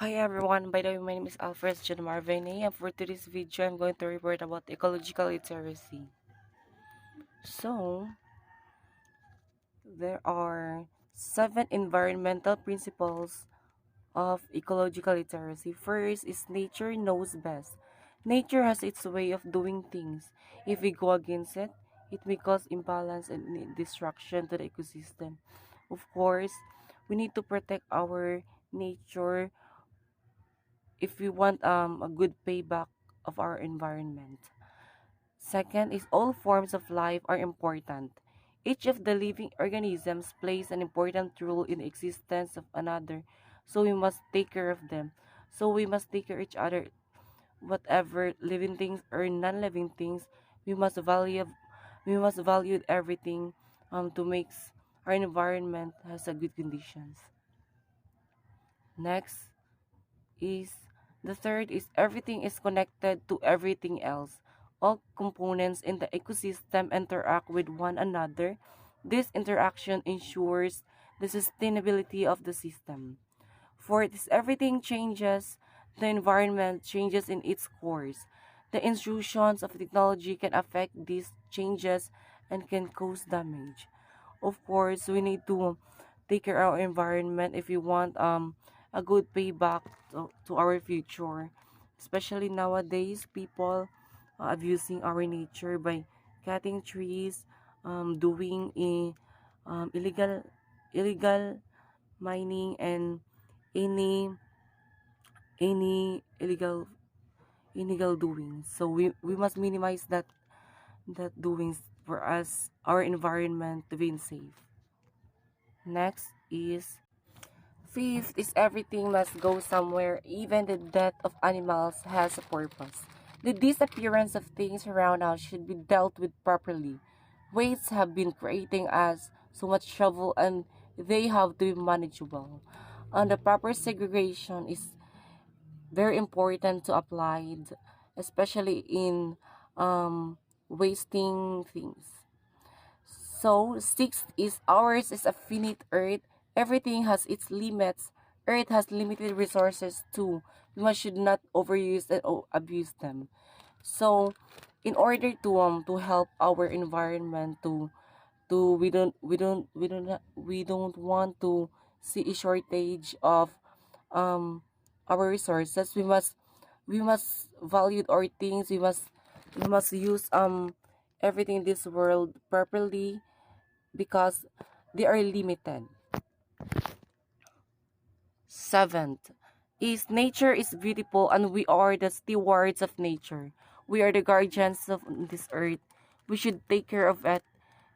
Hi everyone, by the way, my name is Alfred John Marvene, and for today's video, I'm going to report about ecological literacy. So, there are 7 environmental principles of ecological literacy. First is nature knows best. Nature has its way of doing things. If we go against it, it may cause imbalance and destruction to the ecosystem. Of course, we need to protect our nature if we want a good payback of our environment. Second is all forms of life are important. Each of the living organisms plays an important role in the existence of another, so we must take care of them. So we must take care of each other, whatever living things or non-living things. We must value everything to make our environment has a good conditions. Next is the third is everything is connected to everything else. All components in the ecosystem interact with one another. This interaction ensures the sustainability of the system. Fourth is everything changes, the environment changes in its course. The intrusions of technology can affect these changes and can cause damage. Of course, we need to take care of our environment if we want a good payback to our future. Especially nowadays, people abusing our nature by cutting trees, doing illegal mining and any any illegal doings. So we must minimize that doings for us our environment to be safe. Next is fifth is everything must go somewhere, even the death of animals has a purpose. The disappearance of things around us should be dealt with properly. Waste have been creating us so much trouble and they have to be manageable. And the proper segregation is very important to apply, especially in wasting things. So, sixth is ours is a finite earth. Everything has its limits. Earth has limited resources too. We should not overuse and abuse them. So, in order to help our environment to we don't want to see a shortage of um our resources. We must value our things. We must use everything in this world properly because they are limited. Seventh is nature is beautiful and we are the stewards of nature. We are the guardians of this earth. We should take care of it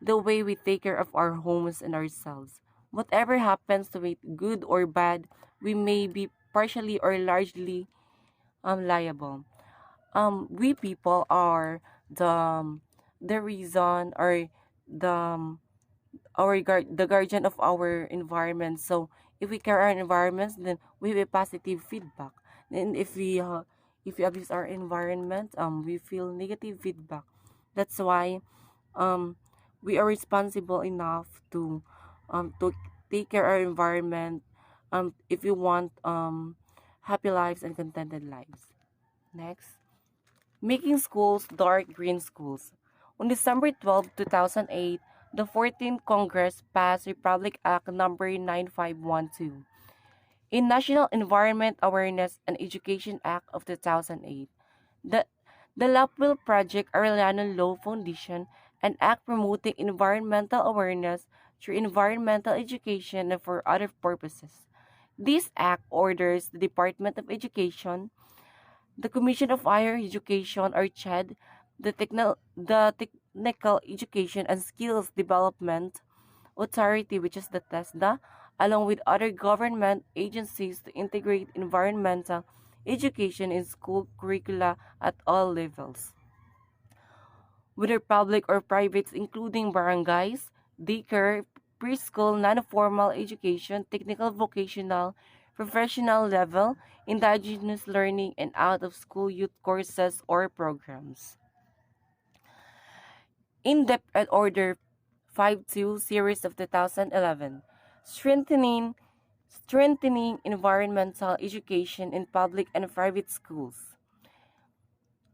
the way we take care of our homes and ourselves. Whatever happens to it, good or bad, we may be partially or largely liable. We people are the reason or the the guardian of our environment. So if we care our environments, then we have a positive feedback. And if we abuse our environment, we feel negative feedback. That's why um we are responsible enough to take care our environment if we want happy lives and contented lives. Next, making schools dark green schools. On December 12, 2008, the 14th Congress passed Republic Act number 9512, a National Environment Awareness and Education Act of 2008. The, the Lapwell Project Arellano Law Foundation, an act promoting environmental awareness through environmental education and for other purposes. This act orders the Department of Education, the Commission of Higher Education or CHED, the Technical Education and Skills Development Authority, which is the TESDA, along with other government agencies to integrate environmental education in school curricula at all levels, whether public or private, including barangays, daycare, preschool, non-formal education, technical vocational, professional level, indigenous learning, and out-of-school youth courses or programs. In-depth at Order 52 series of 2011, strengthening strengthening environmental education in public and private schools.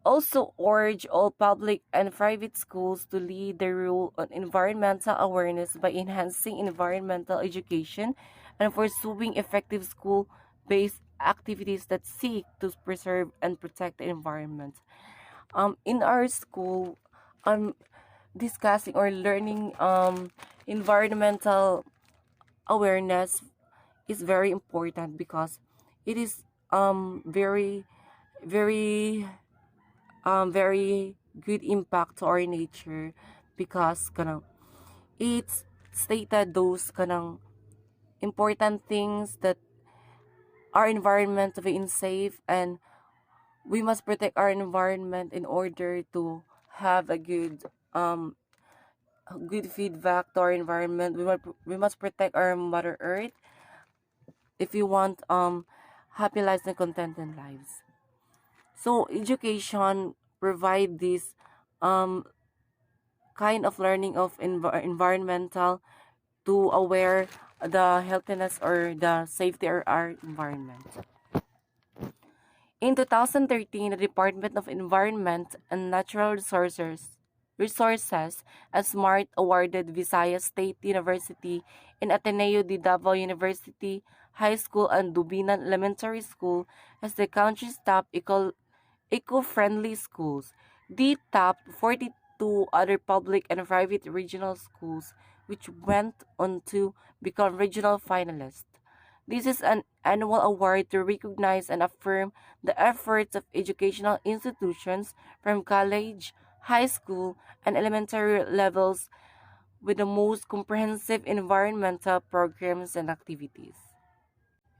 Also urge all public and private schools to lead the role on environmental awareness by enhancing environmental education and pursuing effective school-based activities that seek to preserve and protect the environment. In our school, I'm discussing or learning environmental awareness is very important because it is very very very good impact to our nature because kanang it's stated those kanang important things that our environment to be safe, and we must protect our environment in order to have a good feedback to our environment. We must protect our mother earth if we want happy lives and contented lives. So education provide this um kind of learning of environmental to aware the healthiness or the safety of our environment. In 2013, the Department of Environment and Natural Resources as SMART awarded Visayas State University and Ateneo de Davao University High School and Dubinan Elementary School as the country's top eco-friendly schools. They topped 42 other public and private regional schools, which went on to become regional finalists. This is an annual award to recognize and affirm the efforts of educational institutions from college, high school, and elementary levels with the most comprehensive environmental programs and activities.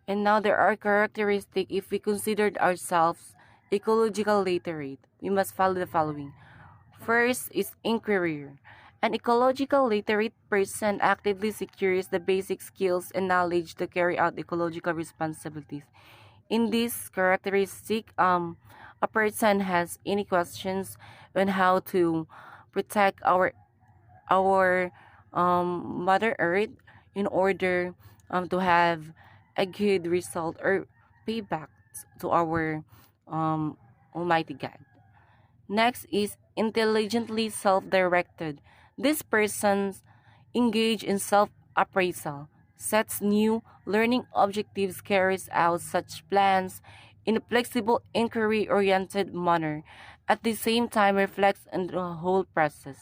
And now there are characteristics if we considered ourselves ecological literate. We must follow the following. First is inquiry. An ecological literate person actively secures the basic skills and knowledge to carry out ecological responsibilities. In this characteristic, a person has any questions on how to protect our Mother Earth in order to have a good result or payback to our Almighty God. Next is intelligently self-directed. This person engage in self-appraisal, sets new learning objectives, carries out such plans in a flexible, inquiry-oriented manner. At the same time, reflects on the whole process.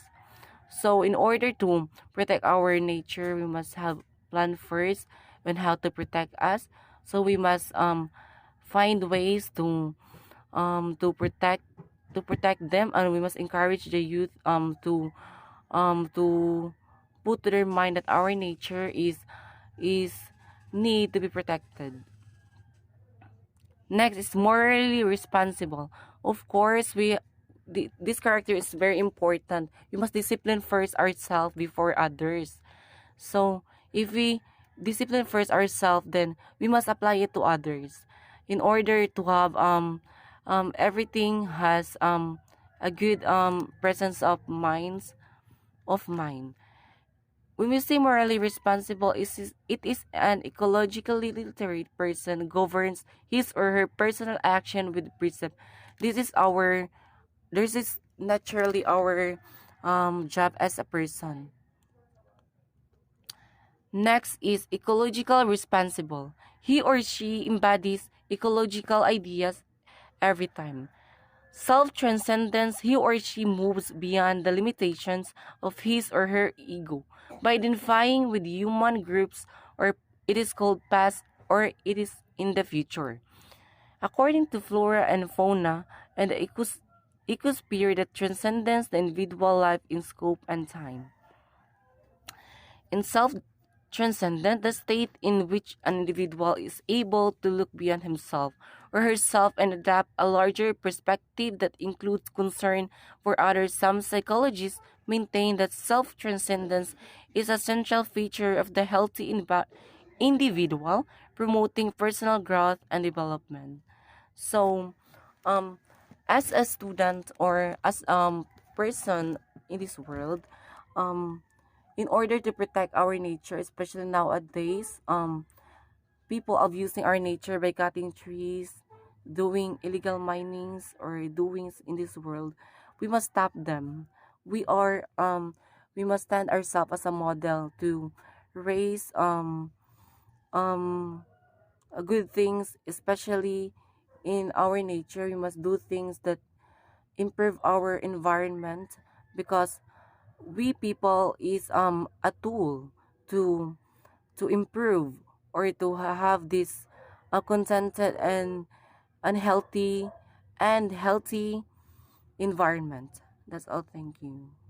So, in order to protect our nature, we must have plan first on how to protect us. So, we must find ways um to protect to protect them, and we must encourage the youth to put to their mind that our nature is need to be protected. Next is morally responsible. Of course, this character is very important. We must discipline first ourselves before others. So if we discipline first ourselves, then we must apply it to others in order to have everything has a good presence of mind. When we say morally responsible, it is an ecologically literate person governs his or her personal action with precept. This is naturally our job as a person. Next is ecological responsible. He or she embodies ecological ideas every time. Self transcendence, he or she moves beyond the limitations of his or her ego by identifying with human groups, or it is called past, or it is in the future. According to flora and fauna and the ecosphere that transcends the individual life in scope and time. In self transcendent, the state in which an individual is able to look beyond himself or herself and adapt a larger perspective that includes concern for others. Some psychologists maintain that self transcendence is a central feature of the healthy individual, promoting personal growth and development. So, um, as a student or as person in this world, um, in order to protect our nature, especially nowadays, people abusing our nature by cutting trees, doing illegal minings or doings in this world, we must stop them. We are we must stand ourselves as a model to raise um good things, especially in our nature. We must do things that improve our environment, because we people is a tool to improve or to have this contented and unhealthy and healthy environment. That's all. Thank you.